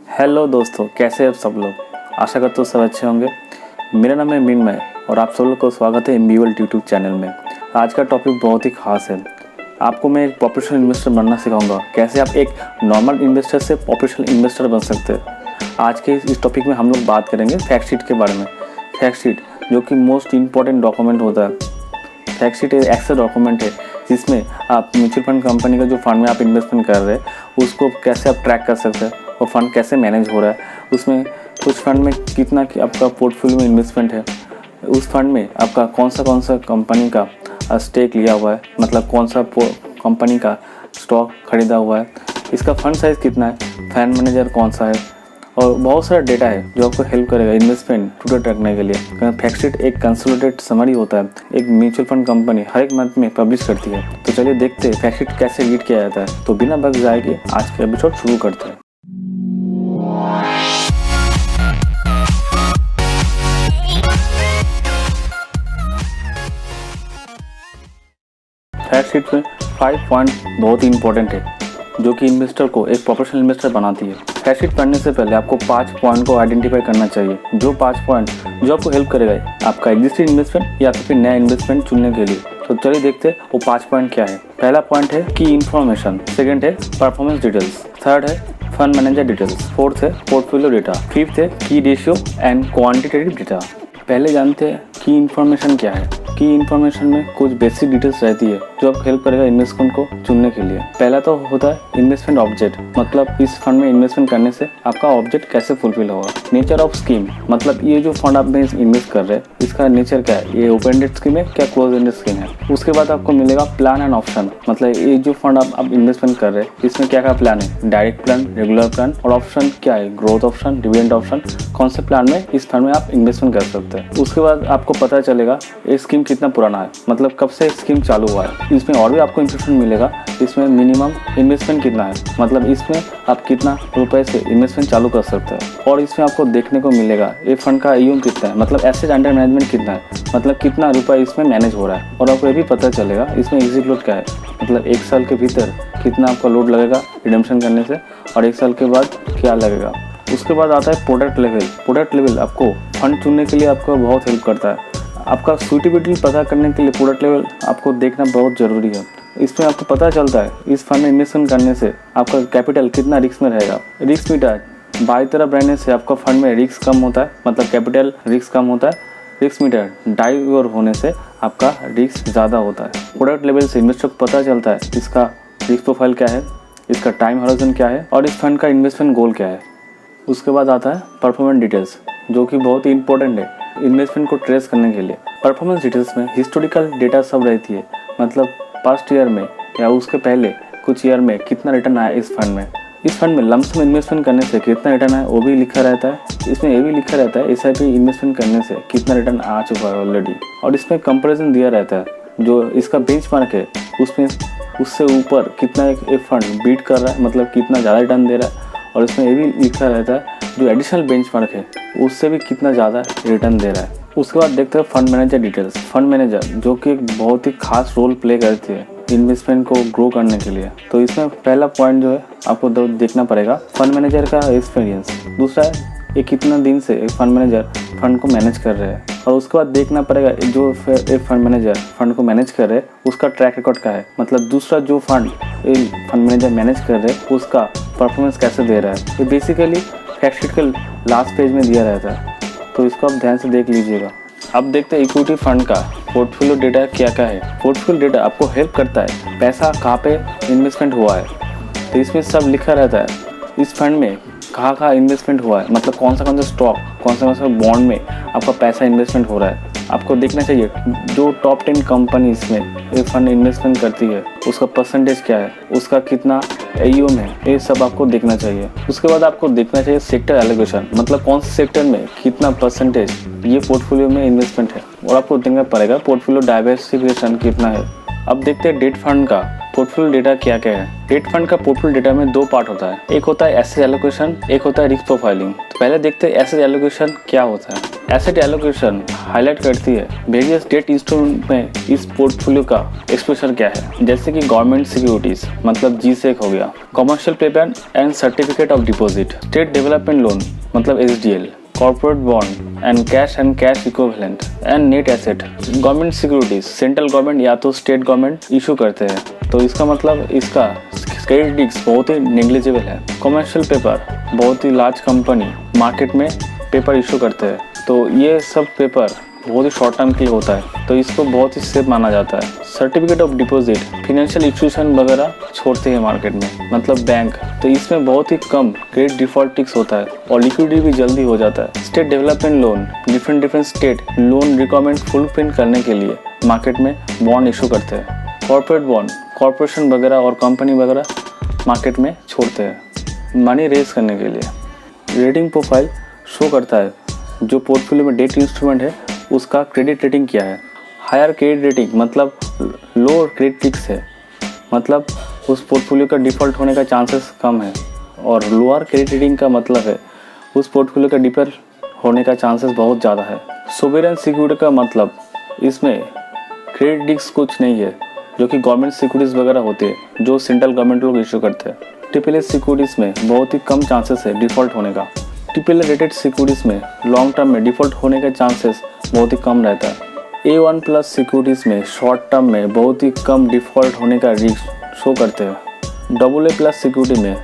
Hello दोस्तों, कैसे हैं आप सब लोग। आशा करता हूँ सब अच्छे होंगे। मेरा नाम है मिन्मय और आप सब लोग को स्वागत है MBWorld यूट्यूब चैनल में। आज का टॉपिक बहुत ही खास है। आपको मैं एक प्रोफेशनल इन्वेस्टर बनना सिखाऊंगा, कैसे आप एक नॉर्मल इन्वेस्टर से प्रोफेशनल इन्वेस्टर बन सकते हैं। आज के इस टॉपिक में हम लोग बात करेंगे फैक्ट शीट के बारे में। फैक्ट शीट जो कि मोस्ट इम्पॉर्टेंट डॉक्यूमेंट होता है। फैक्ट शीट एक ऐसा डॉक्यूमेंट है जिसमें आप म्यूचुअल फंड कंपनी का जो फंड में आप इन्वेस्टमेंट कर रहे हैं उसको कैसे आप ट्रैक कर सकते हैं और फंड कैसे मैनेज हो रहा है, उसमें कुछ फंड में कितना आपका पोर्टफोलियो में इन्वेस्टमेंट है, उस फंड में आपका कौन सा कंपनी का स्टेक लिया हुआ है, मतलब कौन सा कंपनी का स्टॉक खरीदा हुआ है, इसका फंड साइज़ कितना है, फंड मैनेजर कौन सा है, और बहुत सारा डेटा है जो आपको हेल्प करेगा इन्वेस्टमेंट टूटे रखने के लिए। फैक्ट शीट एक कंसोलिडेटेड समरी होता है, एक म्यूचुअल फंड कंपनी हर एक मंथ में पब्लिश करती है। तो चलिए देखते हैं फैक्ट शीट कैसे रीड किया जाता है। तो बिना वक्त जाए के आज का एपिसोड शुरू करते हैं। फैक्ट शीट में 5 पॉइंट बहुत ही इंपॉर्टेंट है जो कि इन्वेस्टर को एक प्रोफेशनल इन्वेस्टर बनाती है। फैक्ट शीट पढ़ने से पहले आपको 5 पॉइंट को आइडेंटिफाई करना चाहिए, जो 5 पॉइंट जो आपको हेल्प करेगा आपका एग्जिस्टिंग इन्वेस्टमेंट या फिर नया इन्वेस्टमेंट चुनने के लिए। तो चलिए देखते हैं वो 5 पॉइंट क्या है। पहला पॉइंट है की इन्फॉर्मेशन, सेकंड है परफॉर्मेंस डिटेल्स, थर्ड है फंड मैनेजर डिटेल्स, फोर्थ है पोर्टफोलियो डेटा, फिफ्थ है की रेशियो एंड क्वांटिटेटिव डेटा। पहले जानते हैं की इन्फॉर्मेशन क्या है। की इन्फॉर्मेशन में कुछ बेसिक डिटेल्स रहती है जो आपको हेल्प करेगा इन्वेस्टमेंट को चुनने के लिए। पहला तो होता है इन्वेस्टमेंट ऑब्जेक्ट, मतलब इस फंड में इन्वेस्टमेंट करने से आपका ऑब्जेक्ट कैसे फुलफिल होगा। नेचर ऑफ स्कीम, मतलब ये जो फंड आप में इन्वेस्ट कर रहे हैं इसका नेचर क्या है, ये ओपन एंडेड स्कीम है क्या क्लोज एंडेड स्कीम है। उसके बाद आपको मिलेगा प्लान एंड ऑप्शन, मतलब ये जो फंड आप इन्वेस्टमेंट कर रहे हैं इसमें क्या क्या प्लान है, डायरेक्ट प्लान, रेगुलर प्लान, और ऑप्शन क्या है, ग्रोथ ऑप्शन, डिविडेंड ऑप्शन, कौन से प्लान में इस फंड में आप इन्वेस्टमेंट कर सकते हैं। उसके बाद आपको पता चलेगा ये स्कीम कितना पुराना है, मतलब कब से स्कीम चालू हुआ है। इसमें और भी आपको इंफॉर्मेशन मिलेगा, इसमें मिनिमम इन्वेस्टमेंट कितना है, मतलब इसमें आप कितना रुपए से इन्वेस्टमेंट चालू कर सकते हैं। और इसमें आपको देखने को मिलेगा ये फंड का AUM कितना है, मतलब एसेट अंडर मैनेजमेंट कितना है, मतलब कितना रुपए इसमें मैनेज हो रहा है। और आपको ये भी पता चलेगा इसमें एग्जिट लोड क्या है, मतलब 1 साल के भीतर कितना आपका लोड लगेगा रिडेम्पशन करने से, और 1 साल के बाद क्या लगेगा। उसके बाद आता है प्रोडक्ट लेवल। प्रोडक्ट लेवल आपको फंड चुनने के लिए आपको बहुत हेल्प करता है। आपका सूटेबिलिटी पता करने के लिए प्रोडक्ट लेवल आपको देखना बहुत ज़रूरी है। इसमें आपको पता चलता है इस फंड में इन्वेस्टमेंट करने से आपका कैपिटल कितना रिस्क में रहेगा। रिस्क मीटर बाई तरफ रहने से आपका फंड में रिस्क कम होता है, मतलब कैपिटल रिस्क कम होता है। रिस्क मीटर दाईं ओर होने से आपका रिस्क ज़्यादा होता है। प्रोडक्ट लेवल से इन्वेस्टर को पता चलता है इसका रिस्क प्रोफाइल क्या है, इसका टाइम हॉरिजन क्या है, और इस फंड का इन्वेस्टमेंट गोल क्या है। उसके बाद आता है परफॉर्मेंस डिटेल्स, जो कि बहुत ही इंपॉर्टेंट है इन्वेस्टमेंट को ट्रेस करने के लिए। परफॉर्मेंस डिटेल्स में हिस्टोरिकल डेटा सब रहती है, मतलब पास्ट ईयर में या उसके पहले कुछ ईयर में कितना रिटर्न आया इस फंड में। इस फंड में लंप सम इन्वेस्टमेंट करने से कितना रिटर्न आया वो भी लिखा रहता है। इसमें ये भी लिखा रहता है SIP इन्वेस्टमेंट करने से कितना रिटर्न आ चुका है ऑलरेडी। और इसमें कंपैरिजन दिया रहता है जो इसका बेंचमार्क है उसमें उससे ऊपर कितना एक फंड बीट कर रहा है, मतलब कितना ज़्यादा रिटर्न दे रहा है। और इसमें ये भी लिखा रहता है जो एडिशनल बेंचमार्क है उससे भी कितना ज़्यादा रिटर्न दे रहा है। उसके बाद देखते हैं fund manager details. Fund manager जो कि एक बहुत ही खास रोल प्ले करती है इन्वेस्टमेंट को ग्रो करने के लिए। तो इसमें पहला पॉइंट जो है आपको देखना पड़ेगा फंड मैनेजर का एक्सपीरियंस। दूसरा है ये कितना दिन से एक फंड मैनेजर फंड को मैनेज कर रहे हैं। और उसके बाद देखना पड़ेगा जो एक फंड मैनेजर फंड को मैनेज कर रहे हैं उसका ट्रैक रिकॉर्ड क्या है, मतलब दूसरा जो फंड मैनेजर मैनेज कर रहे हैं उसका परफॉर्मेंस कैसे दे रहा है। ये बेसिकली फैक्ट शीट के लास्ट पेज में दिया रहता है, तो इसको आप ध्यान से देख लीजिएगा। अब देखते हैं इक्विटी फंड का पोर्टफोलियो डेटा क्या क्या है। पोर्टफोलियो डेटा आपको हेल्प करता है पैसा कहाँ पे इन्वेस्टमेंट हुआ है, तो इसमें सब लिखा रहता है इस फंड में कहाँ इन्वेस्टमेंट हुआ है, मतलब कौन सा स्टॉक कौन सा बॉन्ड में आपका पैसा इन्वेस्टमेंट हो रहा है। आपको देखना चाहिए जो टॉप 10 कंपनी इसमें ये फंड इन्वेस्टमेंट करती है उसका परसेंटेज क्या है, उसका कितना AUM है, ये सब आपको देखना चाहिए। उसके बाद आपको देखना चाहिए सेक्टर एलोकेशन, मतलब कौन से सेक्टर में कितना परसेंटेज ये पोर्टफोलियो में इन्वेस्टमेंट है, और आपको देखना पड़ेगा पोर्टफोलियो डाइवर्सिफिकेशन कितना है। अब देखते हैं डेट फंड का पोर्टफोलियो डेटा क्या क्या है। डेट फंड का पोर्टफोलियो डेटा में 2 पार्ट होता है, एक होता है एसेट एलोकेशन, एक होता है रिस्क प्रोफाइलिंग। तो पहले देखते हैं एसेट एलोकेशन क्या होता है। एसेट एलोकेशन हाईलाइट करती है वेरियस डेट इंस्ट्रूमेंट में इस पोर्टफोलियो का एक्सपोजर क्या है, जैसे कि गवर्नमेंट सिक्योरिटीज मतलब GSEC हो गया, commercial paper and certificate of deposit, state development loan मतलब SDL, corporate bond and cash equivalent and net asset. Government securities central government या तो स्टेट गवर्नमेंट इशू करते हैं, तो इसका मतलब इसका क्रेडिट रिस्क बहुत ही नेग्लिजिबल है। कमर्शियल पेपर बहुत ही लार्ज कंपनी मार्केट में पेपर इशू करते हैं, तो ये सब पेपर बहुत ही शॉर्ट टर्म के लिए होता है, तो इसको बहुत ही सेफ माना जाता है। Certificate of deposit financial institution वगैरह छोड़ते हैं मार्केट में, मतलब बैंक, तो इसमें बहुत ही कम क्रेडिट डिफॉल्ट रिस्क होता है और लिक्विडिटी भी जल्दी हो जाता है। State development loan different state loan requirement fulfil करने के लिए मार्केट में बॉन्ड इशू करते हैं। कॉर्पोरेट बॉन्ड कॉर्पोरेशन वगैरह और कंपनी वगैरह मार्केट में छोड़ते हैं मनी रेज करने के लिए। रेटिंग प्रोफाइल शो करता है जो पोर्टफोलियो में डेट इंस्ट्रूमेंट है उसका क्रेडिट रेटिंग क्या है। हायर क्रेडिट रेटिंग मतलब लो क्रेडिट रिस्क है, मतलब उस पोर्टफोलियो का डिफ़ॉल्ट होने का चांसेस कम है, और लोअर क्रेडिट रेटिंग का मतलब है उस पोर्टफोलियो का डिफ़ॉल्ट होने का चांसेस बहुत ज़्यादा है। सोवरेन सिक्योरिटी का मतलब इसमें क्रेडिट रिस्क कुछ नहीं है, जो कि गवर्नमेंट सिक्योरिटीज़ वगैरह होती है जो सेंट्रल गवर्नमेंट लोग इशू करते हैं। AAA सिक्योरिटीज़ में बहुत ही कम चांसेस है डिफ़ॉल्ट होने का। AAA रेटेड सिक्योरिटीज़ में लॉन्ग टर्म में डिफ़ॉल्ट होने का चांसेस बहुत ही कम रहता है। A1+ सिक्योरिटीज़ में शॉर्ट टर्म में बहुत ही कम डिफ़ॉल्ट होने का रिस्क शो करते हैं। AA+ सिक्योरिटी में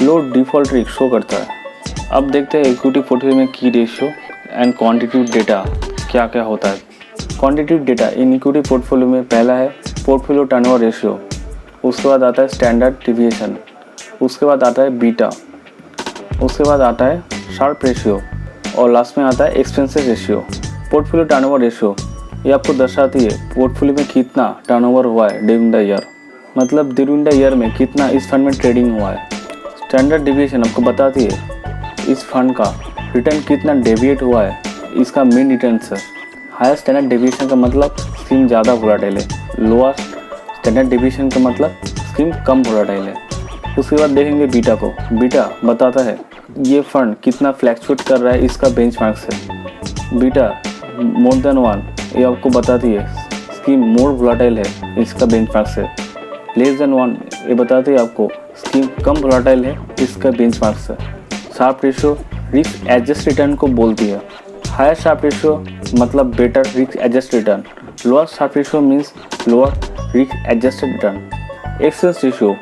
लो डिफ़ॉल्ट रिस्क शो करता है। अब देखते हैं इक्विटी पोर्टफोलियो में की रेशियो एंड क्वांटिटेटिव डेटा क्या क्या होता है। Quantitative data in equity portfolio में पहला है पोर्टफोलियो टर्नओवर रेशियो, उसके बाद आता है स्टैंडर्ड डिविएशन, उसके बाद आता है बीटा, उसके बाद आता है शार्प रेशियो और लास्ट में आता है expenses ratio. Portfolio turnover ratio ये आपको दर्शाती है पोर्टफोलियो में कितना टर्नओवर हुआ है ड्यूरिंग द ईयर, मतलब ड्यूरिंग द ईयर में कितना इस फंड में ट्रेडिंग हुआ है। स्टैंडर्ड डिविएशन आपको बताती है इस फंड का रिटर्न कितना डेविएट हुआ है, इसका मेन रिटर्न से। हायर स्टैंडर्ड डिविएशन का मतलब स्कीम ज़्यादा वोलेटाइल है, लोअर स्टैंडर्ड डिविएशन का मतलब स्कीम कम वोलेटाइल है। उसके बाद देखेंगे बीटा को। बीटा बताता है ये फंड कितना फ्लैक्चुएट कर रहा है इसका बेंचमार्क से। बीटा मोर देन 1 ये आपको बताती है स्कीम मोर वोलेटाइल है इसका बेंचमार्क से। लेस देन 1 ये बताती है आपको स्कीम कम वोलेटाइल है इसका बेंचमार्क से। Sharpe ratio risk adjust return को बोलती है। हायर शार्प रेशियो मतलब better risk adjust return, lower Sharpe ratio means lower risk adjusted return. Expense ratio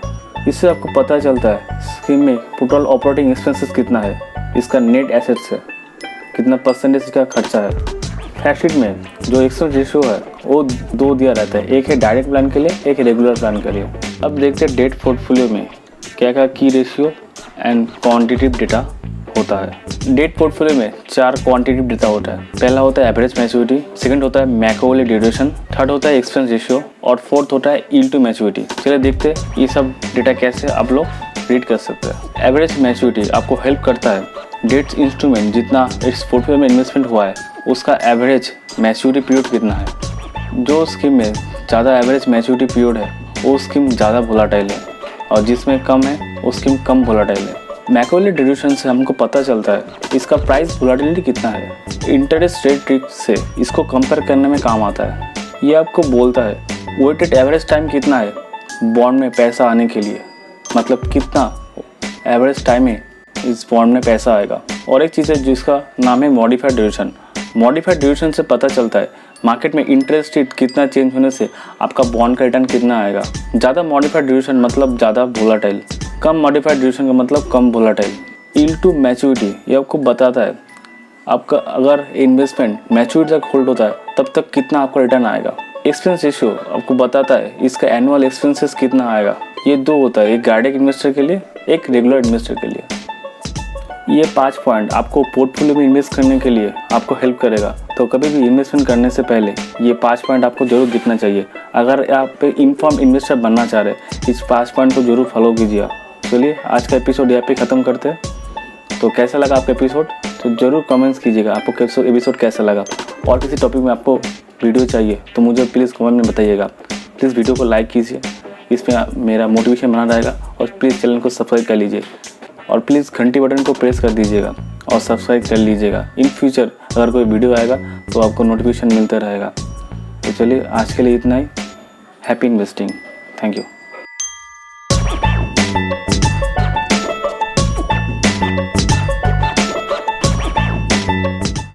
इससे आपको पता चलता है स्कीम में टोटल ऑपरेटिंग एक्सपेंसेस कितना है, इसका नेट एसेट्स है, कितना परसेंटेज इसका खर्चा है। फैक्ट शीट में जो एक्सपेंस रेशियो है वो 2 दिया रहता है, एक है डायरेक्ट प्लान के लिए, एक है रेगुलर प्लान के लिए। अब देखते हैं डेट पोर्टफोलियो में क्या क्या की रेशियो एंड क्वांटिटेटिव डेटा होता है। डेट पोर्टफोलियो में 4 क्वांटिटेटिव डेटा होता है। पहला होता है एवरेज मैच्योरिटी, सेकंड होता है मैक्रोले ड्यूरेशन, थर्ड होता है एक्सपेंस रेशियो और फोर्थ होता है यील्ड टू मैच्योरिटी। चलिए देखते हैं ये सब डेटा कैसे आप लोग रीड कर सकते हैं। एवरेज मैच्योरिटी आपको हेल्प करता है डेट इंस्ट्रूमेंट जितना इस पोर्टफोलियो में इन्वेस्टमेंट हुआ है उसका एवरेज मैच्योरिटी पीरियड कितना है। जो स्कीम में ज़्यादा एवरेज मैच्योरिटी पीरियड है वो स्कीम ज़्यादा वोलेटाइल है और जिसमें कम है वो स्कीम कम वोलेटाइल है। मैक्रोले ड्यूरेशन से हमको पता चलता है इसका प्राइस वोलेटिलिटी कितना है। इंटरेस्ट रेट रिस्क से इसको कंपेयर करने में काम आता है। ये आपको बोलता है वेटेड एवरेज टाइम कितना है बॉन्ड में पैसा आने के लिए, मतलब कितना एवरेज टाइम में इस बॉन्ड में पैसा आएगा। और एक चीज़ है जिसका नाम है मॉडिफाइड ड्यूरेशन। मॉडिफाइड ड्यूरेशन से पता चलता है मार्केट में इंटरेस्ट रेट कितना चेंज होने से आपका बॉन्ड का रिटर्न कितना आएगा। ज़्यादा मॉडिफाइड ड्यूरेशन मतलब ज़्यादा वोलेटाइल, कम मॉडिफाइड ड्यूरेशन का मतलब कम वोलेटाइल। यील्ड टू मैच्योरिटी ये आपको बताता है आपका अगर इन्वेस्टमेंट मैच्योरिटी तक होल्ड होता है तब तक कितना आपका रिटर्न आएगा। एक्सपेंस रेशियो आपको बताता है इसका एनुअल एक्सपेंसेस कितना आएगा। ये 2 होता है, एक गार्डिक इन्वेस्टर के लिए, एक रेगुलर इन्वेस्टर के लिए। ये 5 पॉइंट आपको पोर्टफोलियो में इन्वेस्ट करने के लिए आपको हेल्प करेगा। तो कभी भी इन्वेस्टमेंट करने से पहले ये 5 पॉइंट आपको जरूर दिखना चाहिए। अगर आप इन्फॉर्म इन्वेस्टर बनना चाह रहे हैं इस 5 पॉइंट को जरूर फॉलो कीजिए। चलिए आज का एपिसोड यहाँ पे ख़त्म करते हैं। तो कैसा लगा आपका एपिसोड तो ज़रूर कमेंट्स कीजिएगा आपको एपिसोड कैसा लगा। और किसी टॉपिक में आपको वीडियो चाहिए तो मुझे प्लीज़ कमेंट में बताइएगा। प्लीज़ वीडियो को लाइक कीजिए, इसमें मेरा मोटिवेशन बना रहेगा। और प्लीज़ चैनल को सब्सक्राइब कर लीजिए और प्लीज़ घंटी बटन को प्रेस कर दीजिएगा। और सब्सक्राइब कर लीजिएगा। इन फ्यूचर अगर कोई वीडियो आएगा तो आपको नोटिफिकेशन मिलता रहेगा। तो चलिए आज के लिए इतना ही। Happy investing. Thank you.